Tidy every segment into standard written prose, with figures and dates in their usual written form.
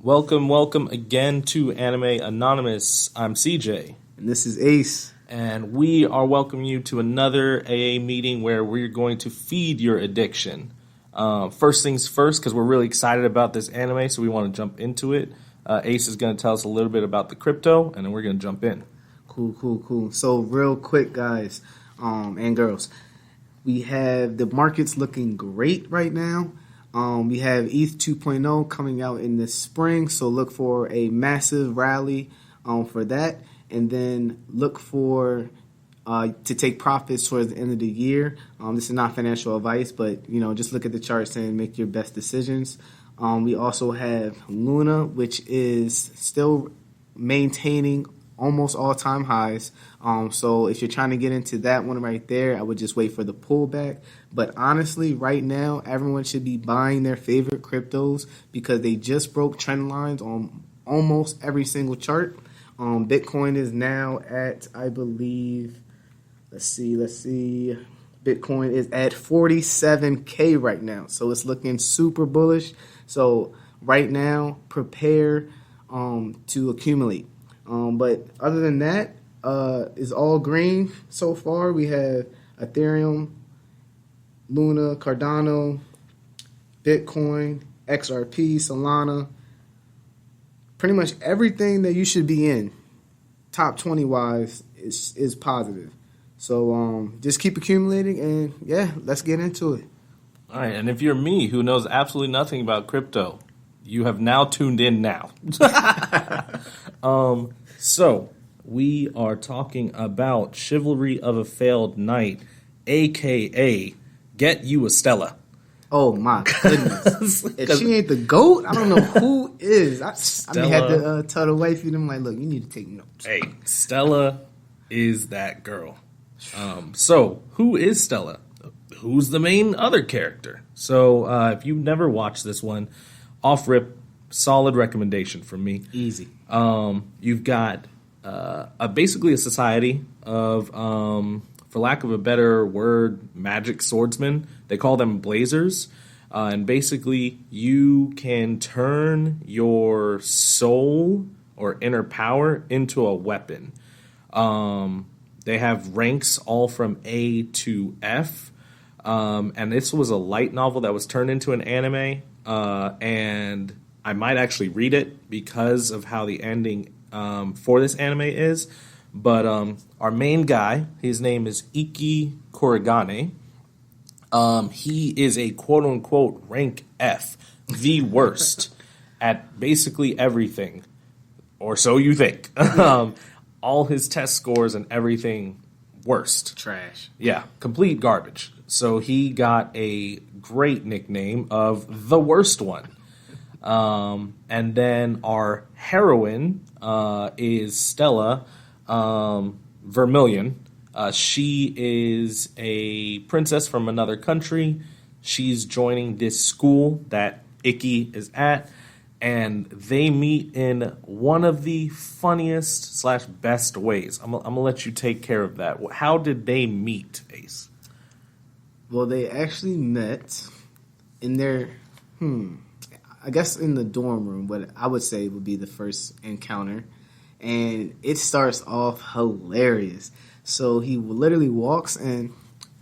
Welcome again to Anime Anonymous. I'm CJ. And this is Ace. And we are welcoming you to another AA meeting where we're going to feed your addiction. First things first, because we're really excited about this anime, so we want to jump into it. Ace is going to tell us a little bit about the crypto, and then we're going to jump in. Cool. So real quick, guys and girls, we have the markets looking great right now. We have ETH 2.0 coming out in the spring, so look for a massive rally for that. And then look for to take profits towards the end of the year. This is not financial advice, but just look at the charts and make your best decisions. We also have Luna, which is still maintaining almost all-time highs. So if you're trying to get into that one right there, I would just wait for the pullback. But honestly, right now, everyone should be buying their favorite cryptos because they just broke trend lines on almost every single chart. Bitcoin is now at, I believe, let's see. Bitcoin is at 47K right now. So it's looking super bullish. So right now, prepare to accumulate. But other than that, it's all green so far. We have Ethereum, Luna, Cardano, Bitcoin, XRP, Solana. Pretty much everything that you should be in, top 20 wise, is positive. So just keep accumulating, and yeah, let's get into it. All right, and if you're me, who knows absolutely nothing about crypto, you have now tuned in now. So we are talking about Chivalry of a Failed Knight, a.k.a. Get You a Stella. Oh, my goodness. If she ain't the GOAT, I don't know who is. I had to tell the wifey, I'm like, look, you need to take notes. Hey, Stella is that girl. So, who is Stella? Who's the main other character? So, if you've never watched this one, off-rip, solid recommendation from me. Easy. You've got basically a society of, for lack of a better word, magic swordsmen. They call them blazers. And basically, you can turn your soul or inner power into a weapon. They have ranks all from A to F. And this was a light novel that was turned into an anime. And I might actually read it because of how the ending for this anime is. But our main guy, his name is Iki Korigane. He is a quote-unquote rank F, the worst at basically everything, or so you think. All his test scores and everything, worst. Trash. Yeah, complete garbage. So he got a great nickname of the worst one. And then our heroine is Stella Vermilion. She is a princess from another country. She's joining this school that Icky is at, and they meet in one of the funniest / best ways. I'm gonna let you take care of that. How did they meet, Ace? Well, they actually met in their, I guess in the dorm room, what I would say would be the first encounter. And it starts off hilarious. So he literally walks in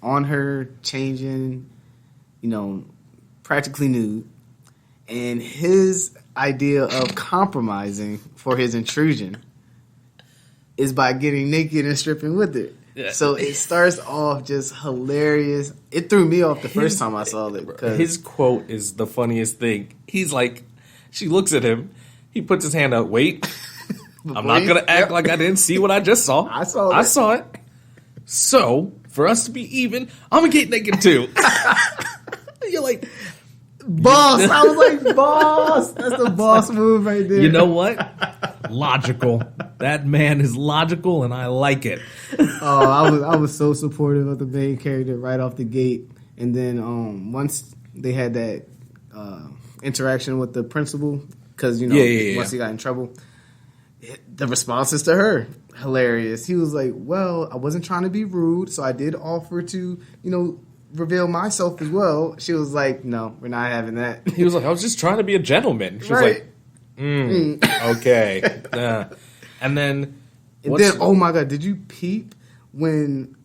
on her changing, practically nude. And his idea of compromising for his intrusion is by getting naked and stripping with it. Yeah. So it starts off just hilarious. It threw me off the first time I saw it. His quote is the funniest thing. He's like, she looks at him. He puts his hand out. Wait, I'm not going to act like I didn't see what I just saw. I saw it. So, for us to be even, I'm going to get naked too. You're like, boss. I was like, boss. That's the boss move right there. You know what? Logical. That man is logical, and I like it. I was so supportive of the main character right off the gate. And then once they had that interaction with the principal, because, once he got in trouble, the responses to her, hilarious. He was like, well, I wasn't trying to be rude, so I did offer to, reveal myself as well. She was like, no, we're not having that. He was like, I was just trying to be a gentleman. She was like, Okay. And then, oh my god, did you peep when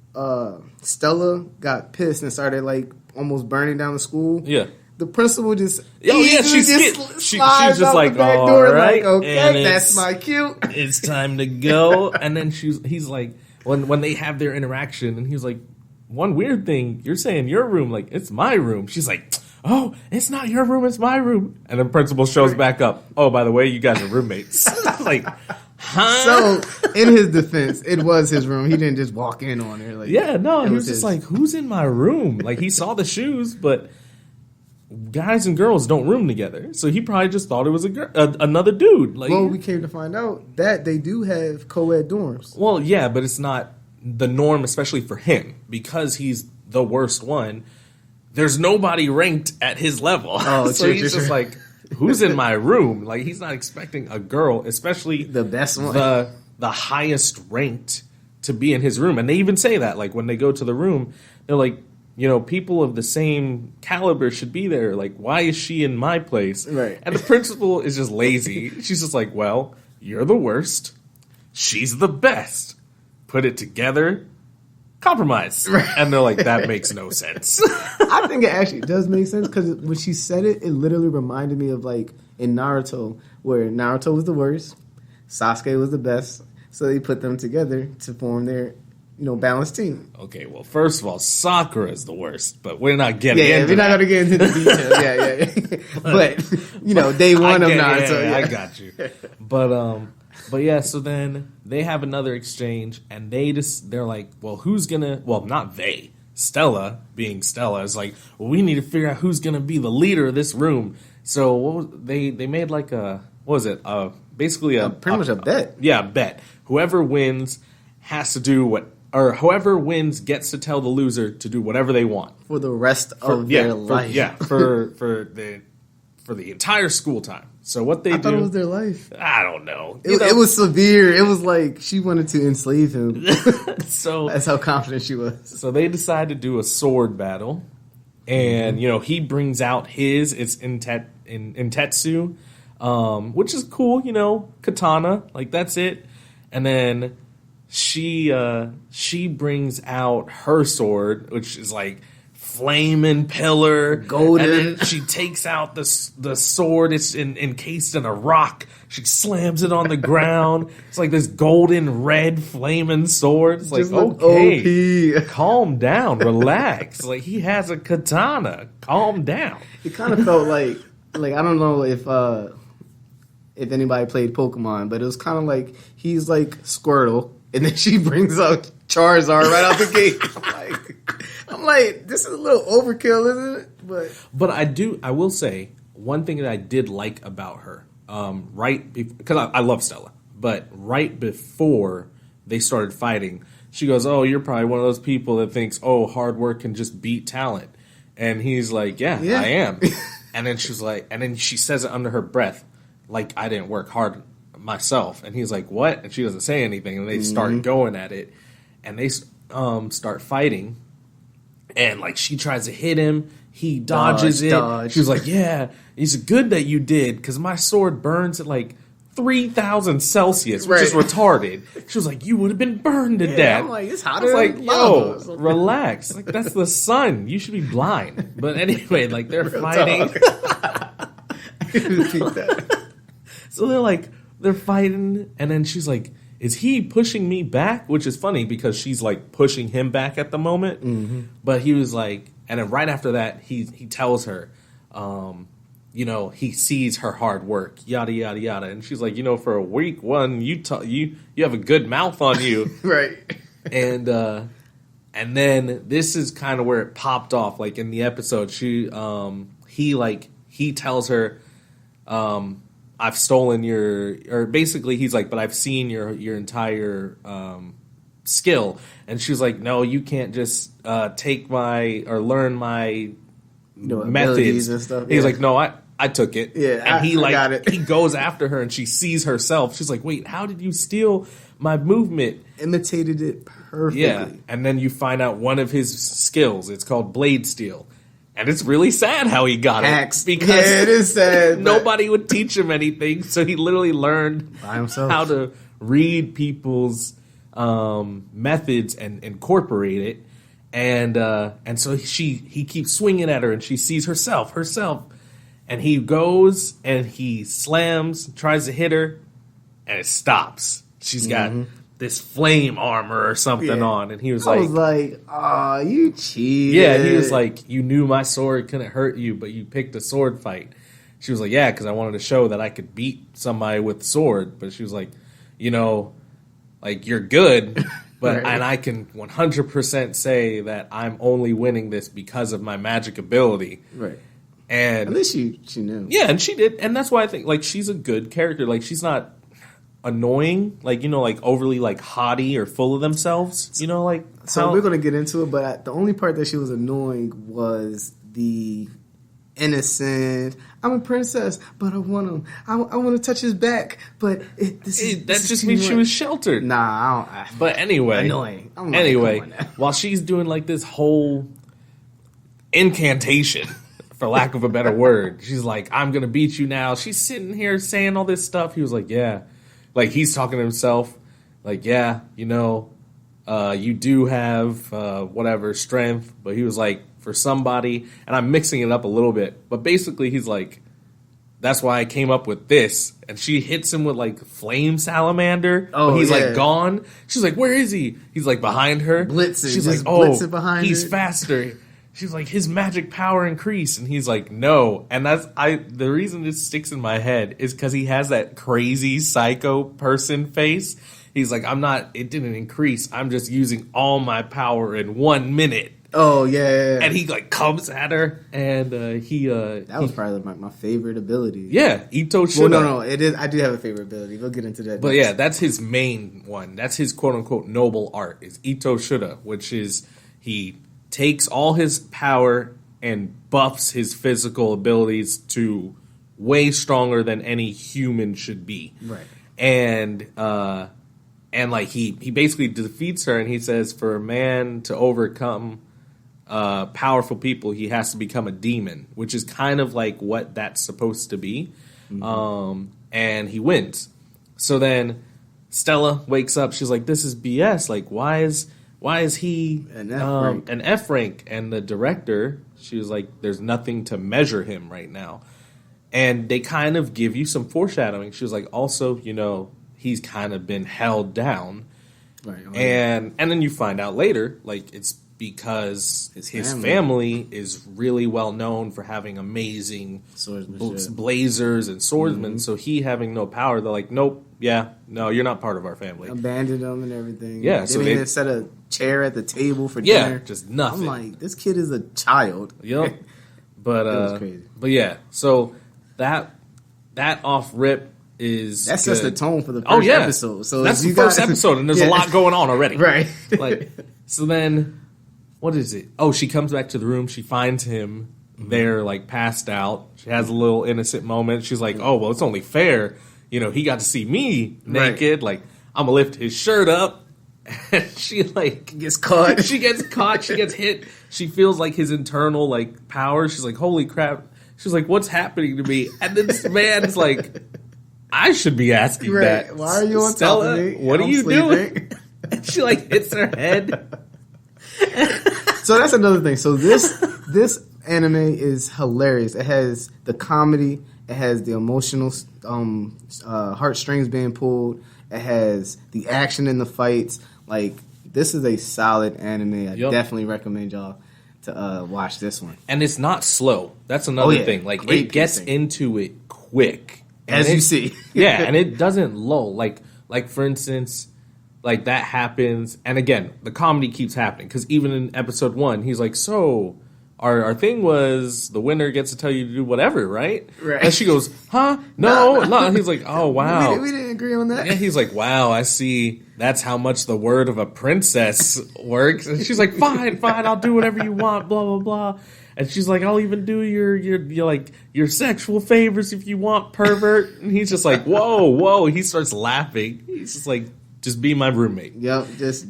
Stella got pissed and started like almost burning down the school? Yeah. The principal just she's just like, the back all door, right, like, okay, that's my cue. It's time to go. And then he's like, when they have their interaction, and he's like, one weird thing, you're saying your room, like, it's my room. She's like, oh, it's not your room, it's my room. And the principal shows back up. Oh, by the way, you guys are roommates. Like, huh? So, in his defense, it was his room. He didn't just walk in on her. Like, yeah, no, he was just like, who's in my room? Like, he saw the shoes, but guys and girls don't room together. So he probably just thought it was another dude. Like, well, we came to find out that they do have co-ed dorms. Well, yeah, but it's not the norm, especially for him, because he's the worst one. There's nobody ranked at his level. Oh, so he's just like, who's in my room? Like, he's not expecting a girl, especially the best one, the highest ranked, to be in his room. And they even say that, like, when they go to the room, they're like, you know, people of the same caliber should be there. Like, why is she in my place? Right. And the principal is just lazy. She's just like, well, you're the worst. She's the best. Put it together. Compromise. Right. And they're like, that makes no sense. I think it actually does make sense, because when she said it, it literally reminded me of, like, in Naruto, where Naruto was the worst, Sasuke was the best. So they put them together to form their, balanced team. Okay, well, first of all, Sakura is the worst, but we're not getting into we're not going to get into the details. Yeah. But, day one of Naruto. Yeah, I got you. But yeah, so then they have another exchange, and they're like, well, not they. Stella, being Stella, is like, well, we need to figure out who's going to be the leader of this room. So they made like basically pretty much a bet. Yeah, a bet. Whoever wins has to do whoever wins gets to tell the loser to do whatever they want for the rest of their life. For the entire school time. So what they I thought it was their life. I don't know. It was severe. It was like she wanted to enslave him. So that's how confident she was. So they decide to do a sword battle, and he brings out his. It's in Tetsu, which is cool. Katana, like that's it, and then she brings out her sword, which is like flaming pillar, golden. And then she takes out the sword. It's encased in a rock. She slams it on the ground. It's like this golden red flaming sword. It's just like, okay, OP. Calm down, relax. Like, he has a katana. Calm down. It kind of felt like I don't know if anybody played Pokemon, but it was kind of like he's like Squirtle, and then she brings out Charizard right out the gate. I'm like, this is a little overkill, isn't it? But I will say one thing that I did like about her, because I love Stella, but right before they started fighting, she goes, "Oh, you're probably one of those people that thinks, oh, hard work can just beat talent," and he's like, "Yeah. I am." And then she's like, and then she says it under her breath, like, I didn't work hard myself, and he's like, what? And she doesn't say anything, and they start going at it, and they start fighting. And, like, she tries to hit him. He dodges it. Dodge. She was like, yeah, it's good that you did, because my sword burns at, like, 3,000 Celsius, which is retarded. She was like, you would have been burned to death. I'm like, it's I hotter. was like, yo, relax. Like, that's the sun. You should be blind. But anyway, like, they're fighting. So they're fighting, and then she's like, is he pushing me back? Which is funny because she's like pushing him back at the moment. Mm-hmm. But he was like, and then right after that, he tells her, he sees her hard work, yada yada yada, and she's like, for a week one, you have a good mouth on you, right? And then this is kind of where it popped off. Like in the episode, he tells her, I've stolen basically he's like, but I've seen your entire skill. And she was like, no, you can't just learn my methods and stuff. He's like, no, I took it. Yeah, and he got it. He goes after her, and she sees herself. She's like, wait, how did you steal my movement? Imitated it perfectly. Yeah, and then you find out one of his skills. It's called blade steel. And it's really sad how he got Hacks. it. Because it is sad. nobody would teach him anything. So he literally learned By himself. how to read people's methods and incorporate it. And so he keeps swinging at her, and she sees herself. And he goes and he slams, tries to hit her, and it stops. She's got this flame armor or something on, and he was I was like, "Oh, you cheated." yeah, he was like, you knew my sword couldn't hurt you, but you picked a sword fight. She was like, yeah, because I wanted to show that I could beat somebody with sword. But she was like, like, you're good, but Right. and I can 100% say that I'm only winning this because of my magic ability. right. And At least she knew. yeah, and she did, and that's why I think like she's a good character. Like she's not annoying, like like overly like haughty or full of themselves. Like So we're gonna get into it, but the only part that she was annoying was the innocent. I'm a princess, but I want him. I want to touch his back, but that just means she was sheltered. Nah, I don't. But anyway, Annoying. I'm like, anyway, come on now. while she's doing like this whole incantation, for lack of a better word, she's like, "I'm gonna beat you now." She's sitting here saying all this stuff. He was like, "Yeah," like he's talking to himself, like, "Yeah, you do have whatever strength," but he was like, "For somebody," and I'm mixing it up a little bit, but basically he's like, "That's why I came up with this." And she hits him with like flame salamander. Oh, but he's yeah. like gone. She's like, "Where is he?" He's like behind her. Blitzing, She's just like, "Oh, blitzing behind he's her." faster." She's like, "His magic power increased," and he's like, "No." And the reason this sticks in my head is because he has that crazy psycho person face. He's like, it didn't increase. I'm just using all my power in 1 minute. Oh yeah. And he like comes at her, and That was probably my favorite ability. yeah, Ito should. Well, no, it is. I do have a favorite ability. We'll get into that. But next. yeah, that's his main one. That's his quote unquote noble art is Ito Shoulda, which is he takes all his power and buffs his physical abilities to way stronger than any human should be. Right. And like he basically defeats her, and he says for a man to overcome powerful people, he has to become a demon, which is kind of like what that's supposed to be. And he wins. So then Stella wakes up. She's like, "This is BS. Like, why is he An F rank? an F rank?" And the director, she was like, "There's nothing to measure him right now." And they kind of give you some foreshadowing. She was like, "Also, he's kind of been held down." Right. And then you find out later, like it's because his family is really well known for having amazing Swordsmanship. blazers and swordsmen. So he having no power, they're like, "Nope, no, you're not part of our family." Abandoned them and everything. Yeah, They so didn't they- even set a chair at the table for Yeah, dinner. just nothing. I'm like, this kid is a child. Yep. But was crazy. But yeah, so that off rip is That sets the tone for the first Oh yeah, episode. So that's if the you first got- episode, and there's Yeah. a lot going on already. Right. Like, so then, what is it? Oh, she comes back to the room. She finds him there, like passed out. She has a little innocent moment. She's like, "Oh, well, it's only fair. He got to see me naked. Like, I'm gonna lift his shirt up." And she like Gets caught. She gets caught. She gets hit. She feels like his internal like power. She's like, "Holy crap!" She's like, "What's happening to me?" And then this man's like, "I should be asking Right. that. Why are you on Stella, top of me? What are I'm you sleeping." doing?" And she like hits her head. So that's another thing. So this anime is hilarious. It has the comedy. It has the emotional heartstrings being pulled. It has the action in the fights. Like, this is a solid anime. I Yup. definitely recommend y'all to watch this one. And it's not slow. That's another yeah. thing. Like Great it gets pacing. into it quick. And As you it- see. Yeah, and it doesn't lull. Like for instance, like that happens, and again, the comedy keeps happening because even in episode 1, he's like, "So, our thing was the winner gets to tell you to do whatever, right?" Right. And she goes, "Huh? No." And he's like, "Oh wow." We didn't agree on that. Yeah, he's like, "Wow, I see. That's how much the word of a princess works." And she's like, "Fine, I'll do whatever you want." Blah blah blah. And she's like, "I'll even do your sexual favors if you want, pervert." And he's just like, "Whoa!" He starts laughing. He's just like, "Just be my roommate." Yep, just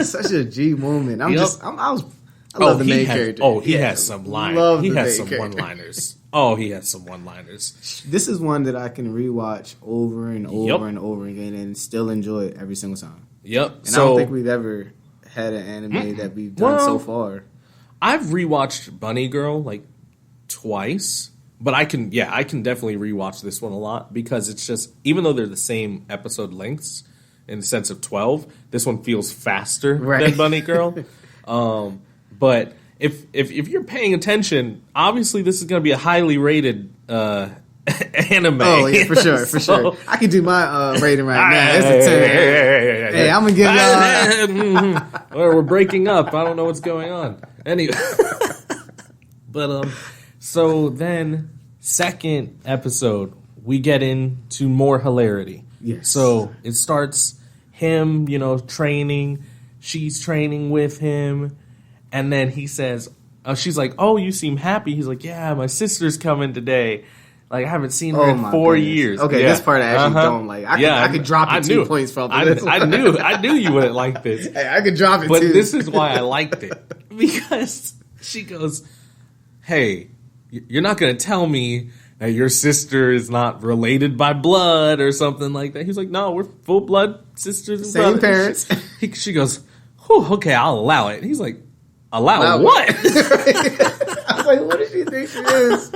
such a G moment. I I love the main character. Oh, he has some lines. Love He the has main some character. one-liners. Oh, he has some one-liners. This is one that I can rewatch over and over Yep. and over again and still enjoy it every single time. Yep. And I don't think we've ever had an anime that we've done so far. I've rewatched Bunny Girl like twice, but I can definitely rewatch this one a lot because it's just, even though they're the same episode lengths in the sense of 12, this one feels faster than Bunny Girl. But if you're paying attention, obviously this is going to be a highly rated anime. Oh yeah, for sure, for sure. I can do my rating right now. It's a 10. Hey, I'm gonna give y'all. Well, we're breaking up. I don't know what's going on. Anyway, but so then second episode we get into more hilarity. Yes. So it starts him, training. She's training with him, and then he says, she's like, "Oh, you seem happy." He's like, "Yeah, my sister's coming today. Like, I haven't seen her in 4 years." Okay, this part I actually don't like. I could drop it 2 points from this. I knew you wouldn't like this. Hey, I could drop it but too. This is why I liked it. Because she goes, "Hey, you're not going to tell me that your sister is not related by blood or something like that." He's like, "No, we're full blood sisters and Same brothers." parents. She goes, "Whew, okay, I'll allow it." He's like, "Allow what?" I was like, what does she think she is?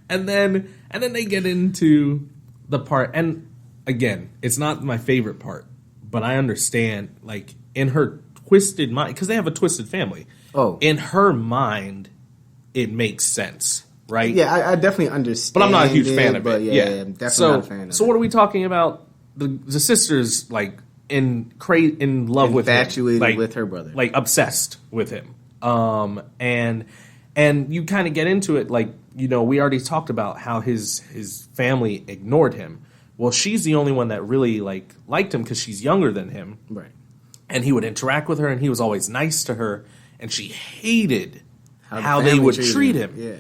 And then they get into the part, and again, it's not my favorite part, but I understand, like, in her twisted mind, because they have a twisted family. Oh. In her mind, it makes sense, right? Yeah, I definitely understand. But I'm not a huge fan of it. Yeah, I'm definitely not a fan of it. So what are we talking about? The sister's, like, in love with him. Infatuated Like, with her brother. Like, obsessed with him. And you kind of get into it, like, we already talked about how his family ignored him. Well, she's the only one that really liked him because she's younger than him. Right. And he would interact with her, and he was always nice to her, and she hated how the they family would treated treat him. him. Yeah.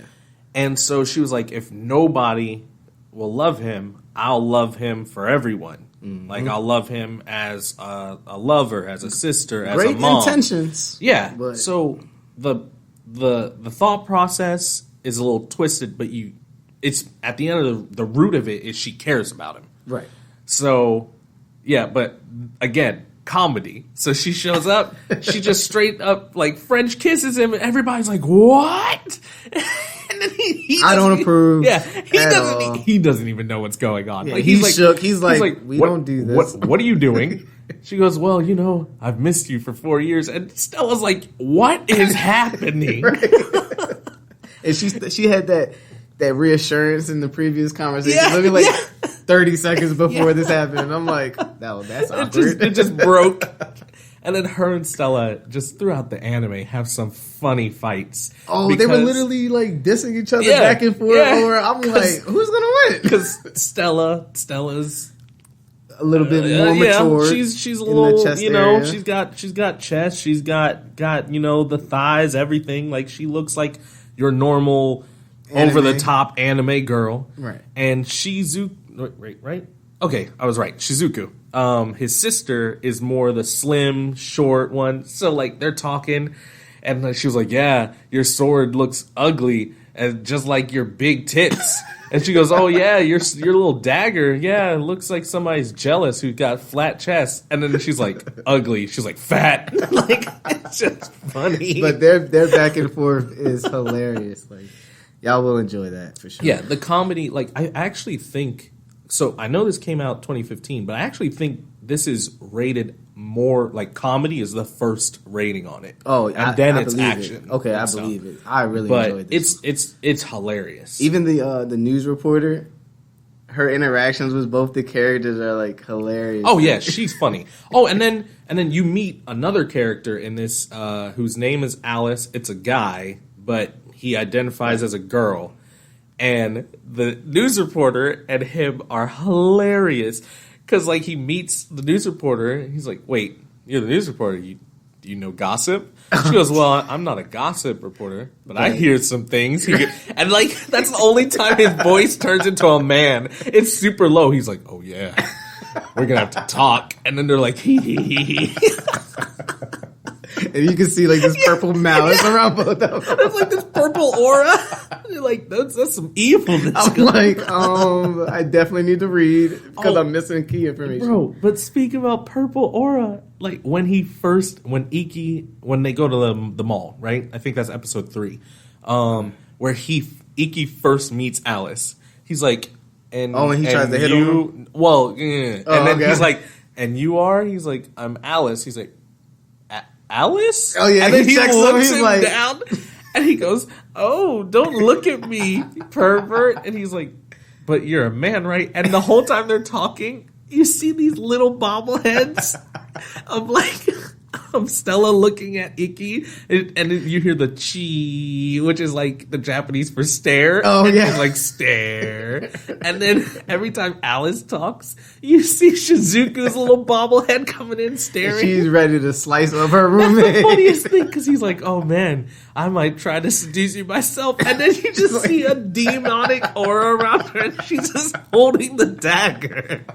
And so she was like, if nobody will love him, I'll love him for everyone. Mm-hmm. Like, I'll love him as a lover, as a sister, as Great a mom. intentions. Yeah. But So the thought process is a little twisted, but it's at the end of the root of it is she cares about him. right. So yeah, but again, comedy. So she shows up, she just straight up like French kisses him, and everybody's like, "What?" And then he I don't approve. Yeah, all. he doesn't even know what's going on. Yeah, like he's shook. He's like, "We "What- don't do this." What are you doing? She goes, "Well, I've missed you for 4 years." And Stella's like, "What is happening?" And she had that reassurance in the previous conversation. Yeah, Literally like yeah. 30 seconds before this happened. And I'm like, that's awkward. It just broke. And then her and Stella, just throughout the anime, have some funny fights. Oh, they were literally like dissing each other Yeah, back and forth yeah. over. I'm like, who's gonna win? Because Stella's A little bit more mature. She's a in little, the chest area. she's got chest, she's got the thighs, everything. Like, she looks like your normal Anime. over the top anime girl. Right. And right? Okay, I was right. Shizuku. His sister is more the slim, short one. So like they're talking, and she was like, "Yeah, your sword looks ugly, and just like your big tits." And she goes, "Oh yeah, your little dagger. Yeah, it looks like somebody's jealous who got flat chest." And then she's like, "Ugly." She's like, "Fat." Like, it's just funny. But their back and forth is hilarious. Like, y'all will enjoy that for sure. Yeah, the comedy, like, I actually think, so I know this came out 2015, but I actually think this is rated more, like, comedy is the first rating on it. Oh, and then I it's believe action. It. Okay, I and stuff. believe it. I really But enjoyed this. it's hilarious. Even the news reporter, her interactions with both the characters are like hilarious. Oh yeah, she's funny. Oh, and then you meet another character in this whose name is Alice. It's a guy, but he identifies as a girl. And the news reporter and him are hilarious because, like, he meets the news reporter and he's like, "Wait, you're the news reporter? Do you know gossip?" She goes, "Well, I'm not a gossip reporter, but I hear some things." And like, that's the only time his voice turns into a man. It's super low. He's like, "Oh yeah, we're gonna have to talk." And then they're like, "Hee hee hee hee." and you can see like this purple malice around both of them. There's like this purple aura. You're like, that's some evilness. I'm like, I definitely need to read because I'm missing key information. Bro, but speaking about purple aura, like when they go to the mall, right? I think that's episode 3, where Iki first meets Alice. He's like, and he tries to hit him. Well, yeah. And then he's like, and you are? He's like, I'm Alice. He's like, Alice? Oh yeah, and then he checks looks him, him like, down, and he goes, "Oh, don't look at me, pervert!" And he's like, "But you're a man, right?" And the whole time they're talking, you see these little bobbleheads of Stella looking at Iki, and you hear the chi, which is like the Japanese for stare. Oh, and yeah. he's like, stare. And then every time Alice talks, you see Shizuku's little bobblehead coming in staring. She's ready to slice up her That's roommate. the funniest thing, because he's like, oh man, I might try to seduce you myself. And then you just see a demonic aura around her, and she's just holding the dagger.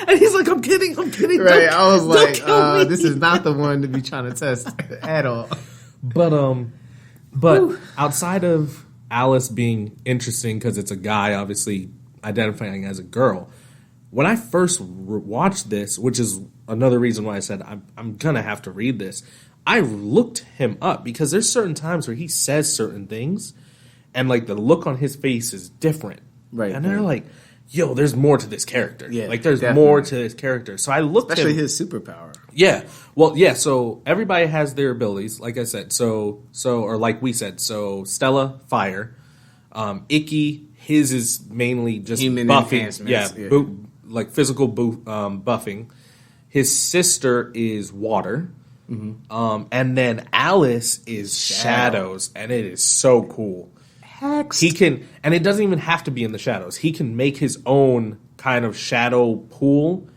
And he's like, I'm kidding. Right, I was don't kill me. like, this is not the one to be trying to test at all. But outside of Alice being interesting because it's a guy obviously identifying as a girl, when I first watched this, which is another reason why I said I'm gonna have to read this, I looked him up because there's certain times where he says certain things, and like the look on his face is different, Right? And they're like, yo, there's more to this character. Yeah, like there's definitely. more to this character. So I looked Especially him, his superpower. yeah. Well, yeah, so everybody has their abilities, like I said. So or like we said, so Stella, fire. Iki, his is mainly just Human buffing. enhancements, Yeah, yeah. like physical buffing. His sister is water. Mm-hmm. And then Alice is shadows, and it is so cool. He can, and it doesn't even have to be in the shadows. He can make his own kind of shadow pool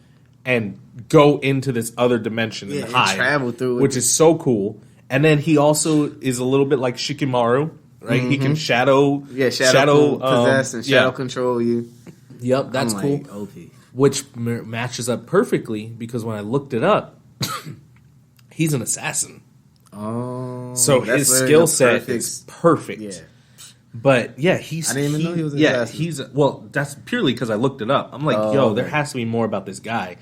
and go into this other dimension and hide, travel through it. which is so cool. And then he also is a little bit like Shikamaru, right? He can shadow possess and shadow control you. Yep, that's I'm cool. like, OP. Which matches up perfectly because when I looked it up, he's an assassin. Oh, So that's his literally skill the set is perfect. Yeah. But yeah, I didn't even know he was an assassin. That's purely because I looked it up. I'm like, yo, there has to be more about this guy.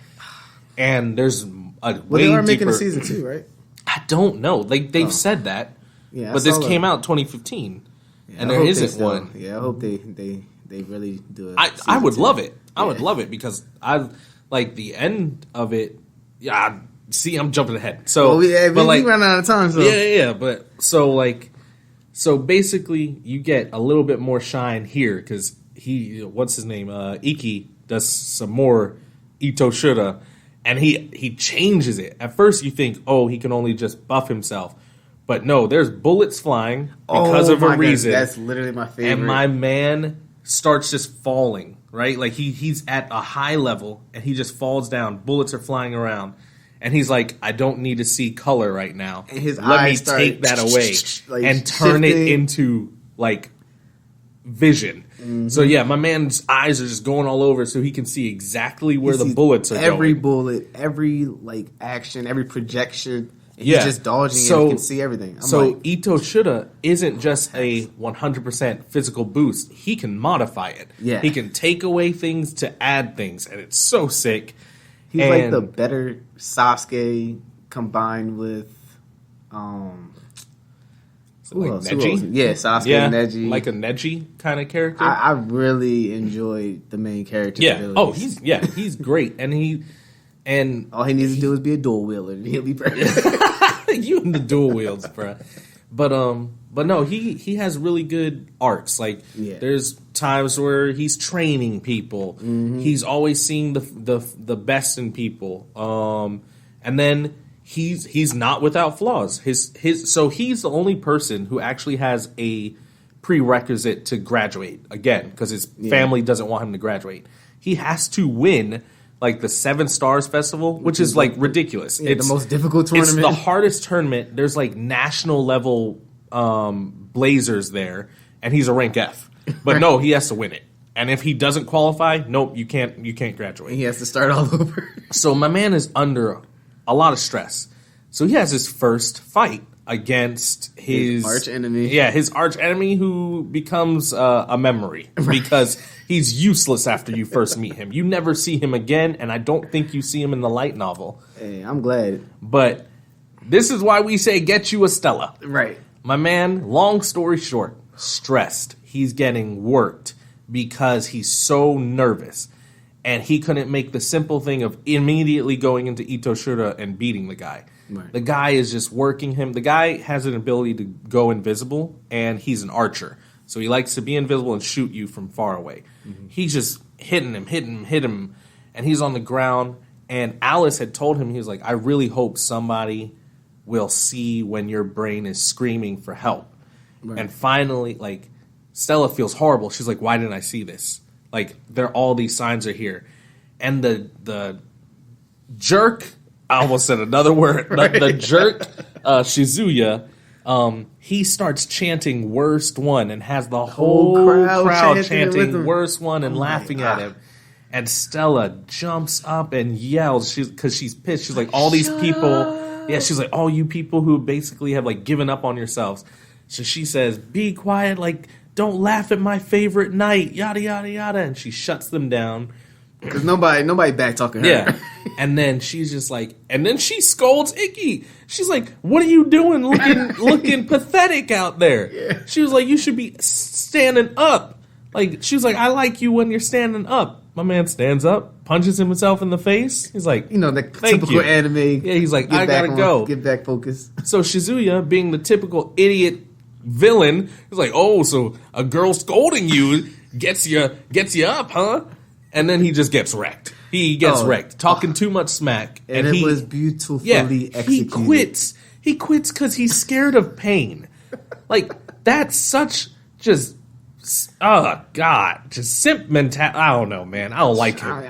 And there's a Well, way they are deeper. making a season 2, right? I don't know. They've said that. Yeah, but this came out 2015, and there isn't one. Yeah, I hope they really do it. I would love it. I would love it because I like the end of it. Yeah, see, I'm jumping ahead. So, we but like, run out of time. So yeah. But so basically, you get a little bit more shine here because what's his name? Iki does some more Ito Shura, and he changes it. At first, you think, oh, he can only just buff himself, but no, there's bullets flying because of a reason. That's literally my favorite. And my man starts just falling, right? Like he's at a high level and he just falls down. Bullets are flying around. And he's like, I don't need to see color right now. And his Let me eyes start take that away like and turn it shifting. into like vision. Mm-hmm. So yeah, my man's eyes are just going all over so he can see exactly where the bullets are every going. bullet, every like action, every projection. And Yeah. he's just dodging So- and he can see everything. So like, Ito Shura isn't just a 100% physical boost. He can modify it. Yeah. He can take away things to add things, and it's so sick. he's like and- the better Sasuke combined with So like who else? Neji? Yeah, Sasuke Yeah, and Neji. like a Neji kind of character. I really enjoyed the main character. Yeah. Oh, he's great, and all he needs to do is be a dual wielder, and he'll be perfect. you and the dual wields, bruh. But no, he has really good arcs. Like there's times where he's training people. Mm-hmm. He's always seeing the best in people. And then he's not without flaws. So he's the only person who actually has a prerequisite to graduate again because his family doesn't want him to graduate. He has to win like the 7 Stars Festival, which is like ridiculous. Yeah, it's the most difficult tournament. It's the hardest tournament. There's like national level Blazers there, and he's a rank F. But no, he has to win it. And if he doesn't qualify, nope, you can't graduate. He has to start all over. So my man is under a lot of stress. So he has his first fight against his arch enemy. Yeah, his arch enemy who becomes a memory because he's useless after you first meet him. You never see him again, and I don't think you see him in the light novel. Hey, I'm glad. But this is why we say get you a Stella. Right. My man, long story short, stressed. He's getting worked because he's so nervous. And he couldn't make the simple thing of immediately going into Itoshura and beating the guy. Right. The guy is just working him. The guy has an ability to go invisible, and he's an archer. So he likes to be invisible and shoot you from far away. Mm-hmm. He's just hitting him, and he's on the ground. And Alice had told him, he was like, I really hope somebody will see when your brain is screaming for help. Right. And finally, like, Stella feels horrible. She's like, why didn't I see this? Like, all these signs are here. And the jerk, I almost said another word, the jerk, Shizuya, he starts chanting worst one and has the whole crowd chanting worst one and laughing at him. And Stella jumps up and yells because she's pissed. She's like, all these people, she's like, all you people who basically have like given up on yourselves. So she says, be quiet, like, don't laugh at my favorite knight, yada, yada, yada. And she shuts them down. Because nobody back talking her. Yeah. And then she's just like, and then she scolds Ikki. She's like, what are you doing looking pathetic out there? Yeah. She was like, you should be standing up. Like, she was like, I like you when you're standing up. My man stands up, punches himself in the face. He's like, the typical anime. Yeah, he's like, I gotta go. Get back focus. So Shizuya, being the typical idiot villain, is like, oh, so a girl scolding you gets you up, huh? And then he just gets wrecked. He gets wrecked, talking too much smack. And it was beautifully executed. He quits. He quits because he's scared of pain. Like, that's such just, oh, God, just simp mentality. I don't know, man. I don't like him.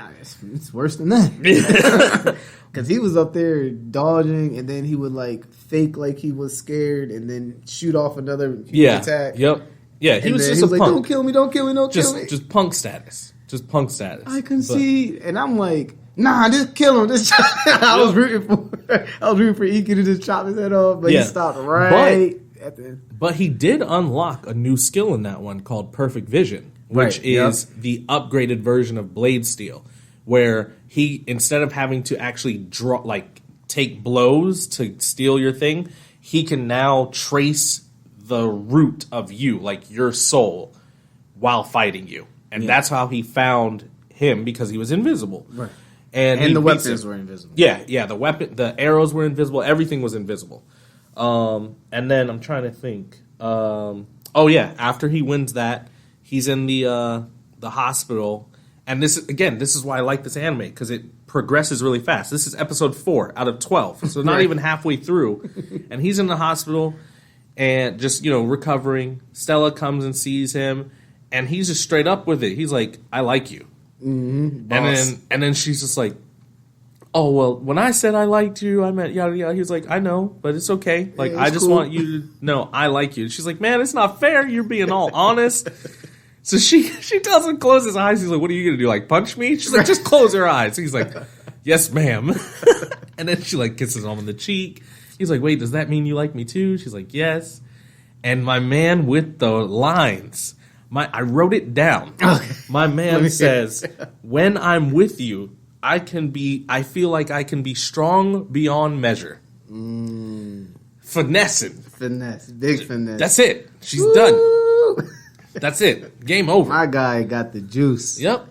It's worse than that. Because he was up there dodging, and then he would, like, fake like he was scared, and then shoot off another attack. Yep. Yeah, he was just a punk. Like, don't kill me, don't kill me. Just punk status. Just punk status. I can see, and I'm like, nah, just kill him. Just I was rooting for Ikki to just chop his head off, but he stopped right at the end. But he did unlock a new skill in that one called Perfect Vision, which is the upgraded version of Blade Steel, where he, instead of having to actually take blows to steal your thing, he can now trace the root of you, like your soul, while fighting you. And that's how he found him, because he was invisible. Right. And the weapons were invisible. Yeah, the arrows were invisible, everything was invisible. And then I'm trying to think. After he wins that, he's in the hospital. And this is why I like this anime, because it progresses really fast. This is episode 4 out of 12, so not even halfway through. And he's in the hospital and just, recovering. Stella comes and sees him, and he's just straight up with it. He's like, I like you. Mm-hmm, and then she's just like, oh, well, when I said I liked you, I meant yada yada. He was like, I know, but it's okay. Like, I just want you to know I like you. And she's like, man, it's not fair. You're being all honest. So she tells him to close his eyes. He's like, what are you going to do, like punch me? She's like, just close your eyes. He's like, yes, ma'am. And then she like kisses him on the cheek. He's like, wait, does that mean you like me too? She's like, yes. And my man with the lines, I wrote it down. My man says, when I'm with you, I feel like I can be strong beyond measure. Finessing. Big finesse. That's it. She's done. That's it. Game over. My guy got the juice. Yep.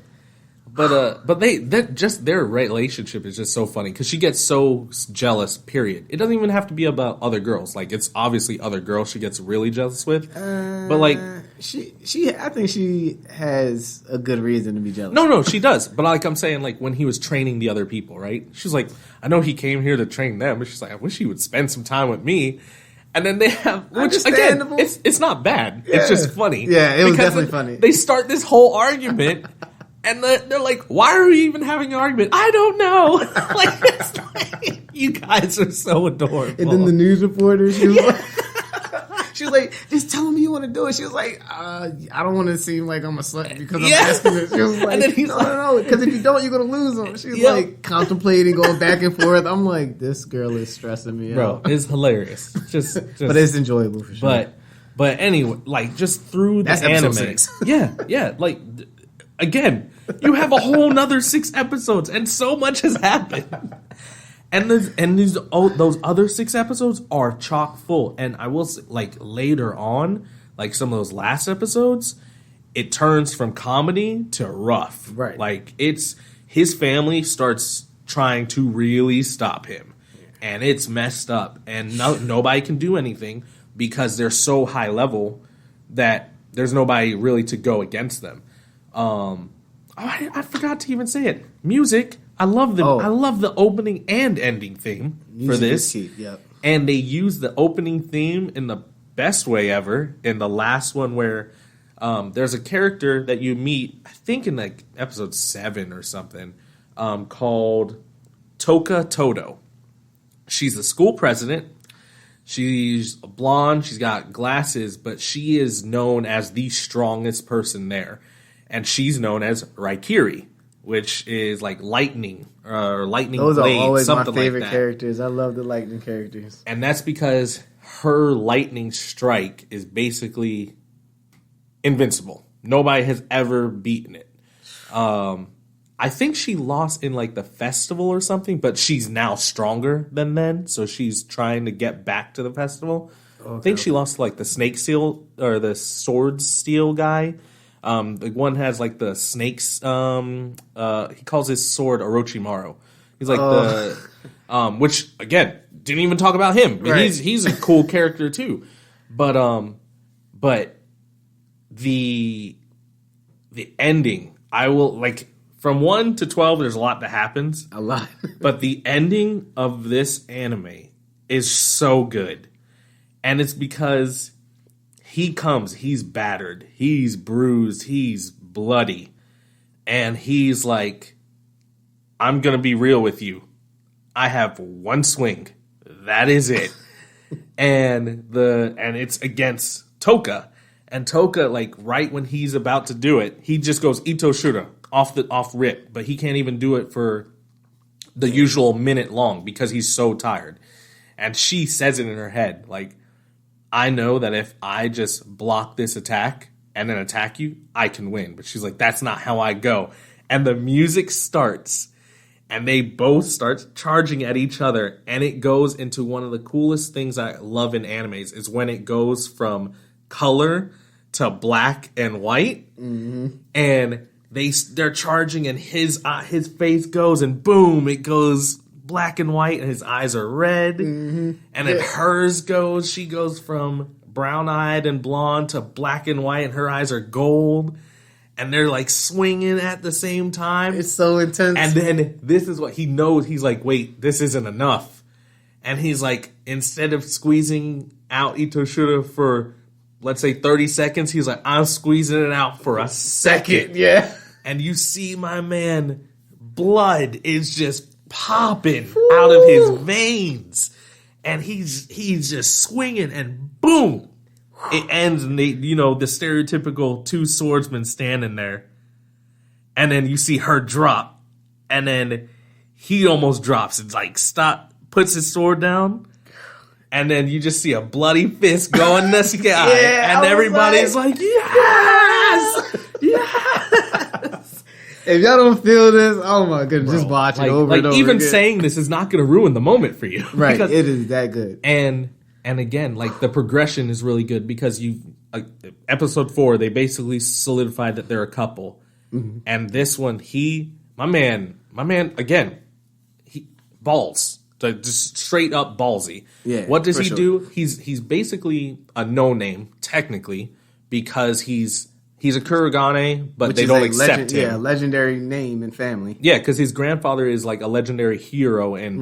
But their relationship is just so funny because she gets so jealous. Period. It doesn't even have to be about other girls. Like, it's obviously other girls she gets really jealous with. But like I think she has a good reason to be jealous. No, she does. But like I'm saying, like when he was training the other people, right? She's like, I know he came here to train them, but she's like, I wish he would spend some time with me. And then they have, which again, it's not bad. Yeah. It's just funny. Yeah, it was definitely funny. They start this whole argument. And they're like, why are we even having an argument? I don't know. You guys are so adorable. And then the news reporter, she was like, She was like, just tell him you want to do it. She was like, I don't want to seem like I'm a slut because I'm asking this. She was like, no, because if you don't, you're going to lose him. She's like contemplating, going back and forth. I'm like, this girl is stressing me out. Bro, it's hilarious. Just but it's enjoyable for sure. But anyway, like just through the anime. 6. Yeah. Like, again, you have a whole nother 6 episodes and so much has happened. And those other 6 episodes are chock full. And I will say, like, later on, like some of those last episodes, it turns from comedy to rough. Right. Like, his family starts trying to really stop him. And it's messed up. And nobody can do anything because they're so high level that there's nobody really to go against them. I forgot to even say it. Music. I love I love the opening and ending theme for this. Yep. And they use the opening theme in the best way ever in the last one where there's a character that you meet, I think in like episode 7 or something, called Toka Todo. She's the school president. She's blonde. She's got glasses, but she is known as the strongest person there. And she's known as Raikiri, which is like lightning or lightning blade. Those are always my favorite characters. I love the lightning characters. And that's because her lightning strike is basically invincible. Nobody has ever beaten it. I think she lost in like the festival or something, but she's now stronger than then, so she's trying to get back to the festival. Okay. I think she lost to like the snake steel or the sword steel guy. The one has like the snakes. He calls his sword Orochimaru. He's like which again didn't even talk about him. Right. He's a cool character too, but the ending, I will like from 1 to 12. There's a lot that happens. A lot, but the ending of this anime is so good, and it's because. He comes, he's battered, he's bruised, he's bloody, and he's like, I'm going to be real with you. I have one swing. That is it. and it's against Toka. And Toka, like, right when he's about to do it, he just goes Ito Shura off rip, but he can't even do it for the usual minute long because he's so tired. And she says it in her head, like, I know that if I just block this attack and then attack you, I can win. But she's like, that's not how I go. And the music starts, and they both start charging at each other. And it goes into one of the coolest things I love in animes is when it goes from color to black and white. Mm-hmm. And they're charging, and his face goes, and boom, it goes black and white, and his eyes are red. Mm-hmm. And then hers goes, she goes from brown-eyed and blonde to black and white, and her eyes are gold. And they're like swinging at the same time. It's so intense. And then this is what he knows. He's like, wait, this isn't enough. And he's like, instead of squeezing out Ito Shura for, let's say, 30 seconds, he's like, I'm squeezing it out for a second. Yeah. And you see my man, blood is just popping out of his veins, and he's just swinging, and boom, it ends, and the stereotypical 2 swordsmen standing there, and then you see her drop, and then he almost drops and like puts his sword down, and then you just see a bloody fist go in the sky, and everybody's like, yes, yes. If y'all don't feel this, oh my goodness, just watch it over and over even again. Saying this is not going to ruin the moment for you. Right, it is that good. And again, like the progression is really good because episode 4, they basically solidified that they're a couple. Mm-hmm. And this one, my man, again, he balls. Just straight up ballsy. Yeah. What does he do? He's basically a no-name, technically, because he's a Kurogane, but which they don't accept him. Yeah, legendary name and family. Yeah, because his grandfather is like a legendary hero and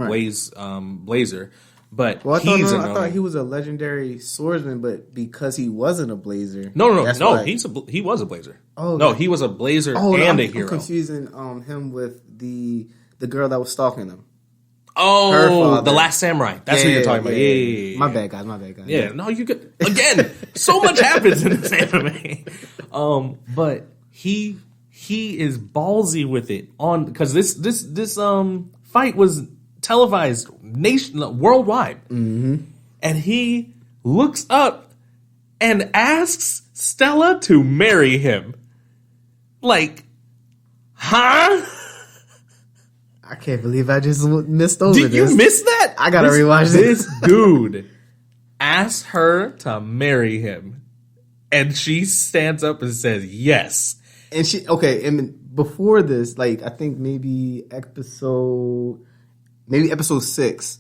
Blazer. But I thought he was a legendary swordsman, but because he wasn't a Blazer. No. He was a Blazer. Oh, no, he was a Blazer and a hero. I'm confusing him with the girl that was stalking him. Oh, The Last Samurai. That's what you're talking about. Yeah. My bad, guys. Yeah, no, you could. Again, so much happens in this anime. But he is ballsy with it because this fight was televised worldwide, and he looks up and asks Stella to marry him. Like, huh? I can't believe I just missed over this. Did you miss that? I gotta rewatch this. This dude asks her to marry him, and she stands up and says yes. And and before this, like I think maybe episode 6,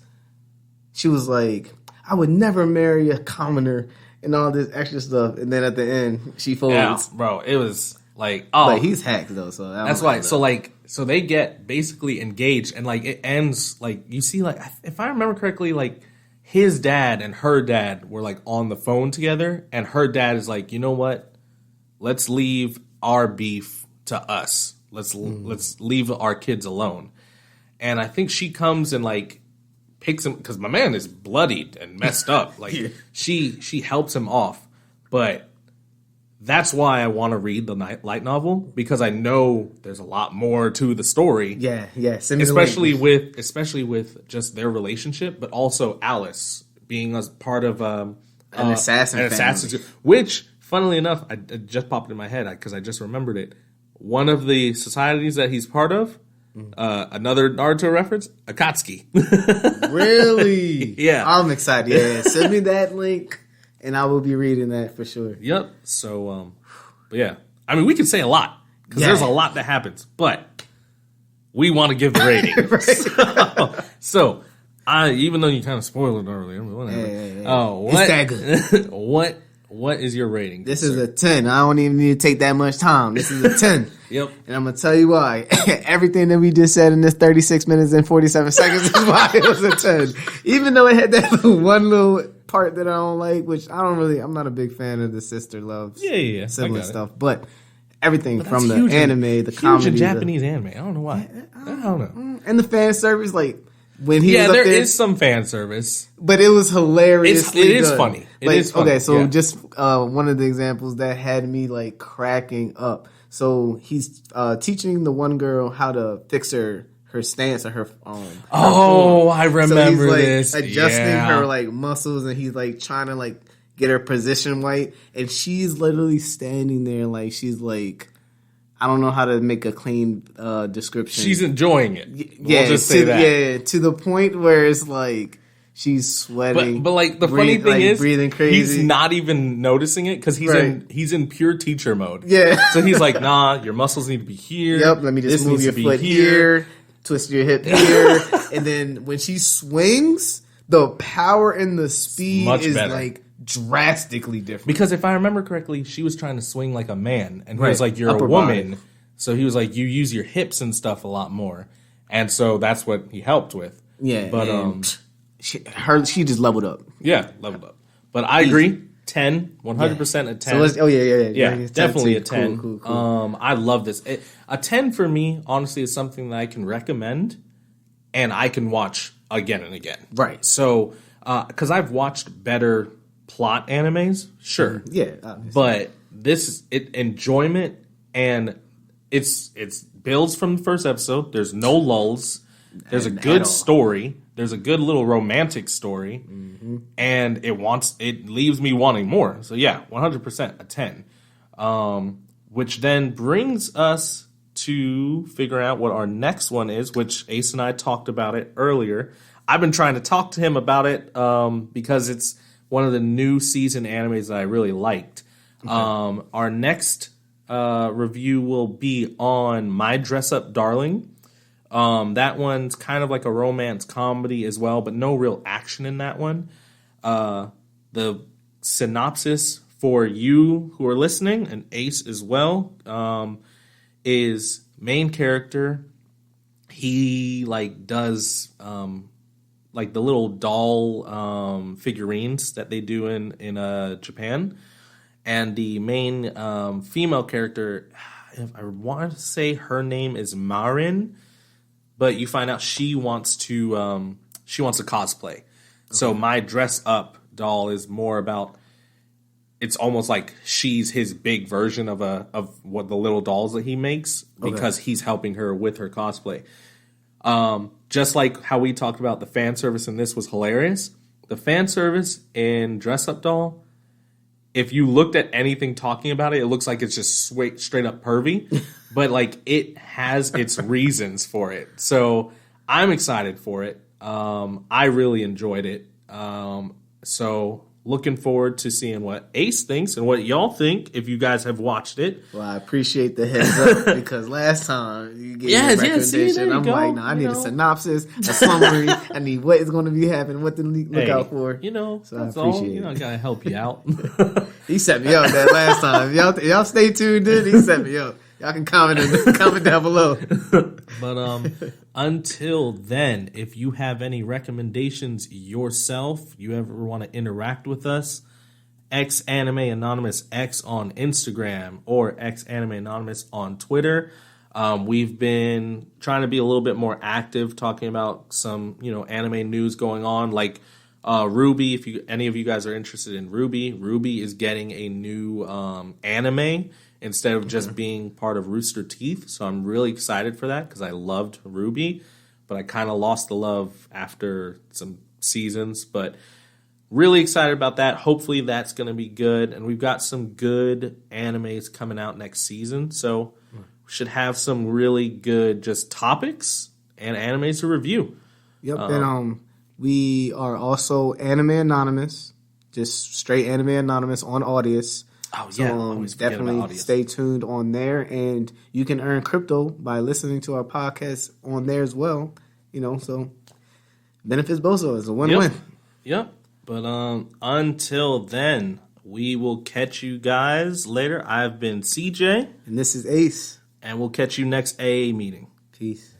she was like, "I would never marry a commoner," and all this extra stuff. And then at the end, she folds. Yeah, bro, it was like, oh, but he's hacked though, so that's why. So they get basically engaged, and like it ends like you see, like if I remember correctly, like his dad and her dad were like on the phone together, and her dad is like, you know what? Let's leave our beef to us. Let's leave our kids alone. And I think she comes and like picks him because my man is bloodied and messed up. Like she helps him off, but that's why I want to read the light novel because I know there's a lot more to the story. Yeah. Especially with just their relationship, but also Alice being a part of an assassin, which, funnily enough, it just popped in my head because I just remembered it. One of the societies that he's part of, another Naruto reference, Akatsuki. Really? Yeah. I'm excited. Yeah, send me that link. And I will be reading that for sure. Yep. So, but yeah. I mean, we can say a lot because there's a lot that happens, but we want to give the rating. So, even though you kind of spoiled it earlier, but whatever. It's that good. What is your rating? This is a 10. I don't even need to take that much time. This is a 10. Yep. And I'm going to tell you why. Everything that we just said in this 36 minutes and 47 seconds is why it was a 10. Even though it had that one little part that I don't like, which I'm not a big fan of the sister love sibling stuff, but everything from the anime, the comedy, in Japanese anime. I don't know why. I don't know. And the fan service, like when he was up there there, is some fan service, but it was hilarious. It is funny. It is funny. Okay, so just one of the examples that had me like cracking up. So he's teaching the one girl how to fix her stance or her form. I remember so he's, like, this. Adjusting her like muscles, and he's like trying to like get her position right, and she's literally standing there like she's like, I don't know how to make a clean description. She's enjoying it. Yeah, we'll just say that. Yeah, to the point where it's like she's sweating. But like the funny thing is, breathing crazy. He's not even noticing it because he's in pure teacher mode. Yeah. So he's like, nah, your muscles need to be here. Yep. Let me just move your foot here. Twist your hip here. And then when she swings, the power and the speed is better. Like drastically different. Because if I remember correctly, she was trying to swing like a man, and he was like, "You're a woman," body. So he was like, "You use your hips and stuff a lot more," and so that's what he helped with. Yeah, but she just leveled up. Yeah, leveled up. But I agree, 10, 100% a 10. So yeah, definitely a 10. Cool. I love this. A 10 for me, honestly, is something that I can recommend, and I can watch again and again. Right. So, because I've watched better plot animes, sure, yeah, obviously. But this is enjoyment, and it's builds from the first episode. There's no lulls. There's a good story. There's a good little romantic story, and it leaves me wanting more. So yeah, 100% a 10. Which then brings us to figure out what our next one is, which Ace and I talked about it earlier. I've been trying to talk to him about it because it's one of the new season animes that I really liked. Okay. Our next review will be on My Dress Up Darling. That one's kind of like a romance comedy as well, but no real action in that one. The synopsis for you who are listening, and Ace as well, is main character. He does like the little doll figurines that they do in Japan, and the main female character, if I want to say her name is Marin. but you find out she wants to cosplay. So my dress up doll is more about. It's almost like she's his big version of what the little dolls that he makes because he's helping her with her cosplay. Just like how we talked about the fan service in this was hilarious. The fan service in Dress Up Doll, if you looked at anything talking about it, it looks like it's just straight up pervy. But like it has its reasons for it. So I'm excited for it. I really enjoyed it. So looking forward to seeing what Ace thinks and what y'all think if you guys have watched it. Well, I appreciate the heads up because last time you gave me a recommendation. I'm like, no, I need a synopsis, a summary. I need what is going to be happening, what to look out for. So I appreciate it. I gotta help you out. He set me up that last time. Y'all stay tuned in. He set me up. Y'all can comment down below. But until then, if you have any recommendations yourself, you ever want to interact with us, Anime Anonymous X on Instagram or Anime Anonymous on Twitter. We've been trying to be a little bit more active, talking about some anime news going on, like Ruby. If any of you guys are interested in Ruby is getting a new anime. Instead of just being part of Rooster Teeth. So I'm really excited for that because I loved Ruby, but I kind of lost the love after some seasons. But really excited about that. Hopefully that's going to be good. And we've got some good animes coming out next season. So we should have some really good just topics and animes to review. Yep. And we are also Anime Anonymous, just straight Anime Anonymous on Audius. Oh, yeah. So definitely stay tuned on there. And you can earn crypto by listening to our podcast on there as well. So benefits both of us. A win-win. Yep. But until then, we will catch you guys later. I've been CJ. And this is Ace. And we'll catch you next AA meeting. Peace.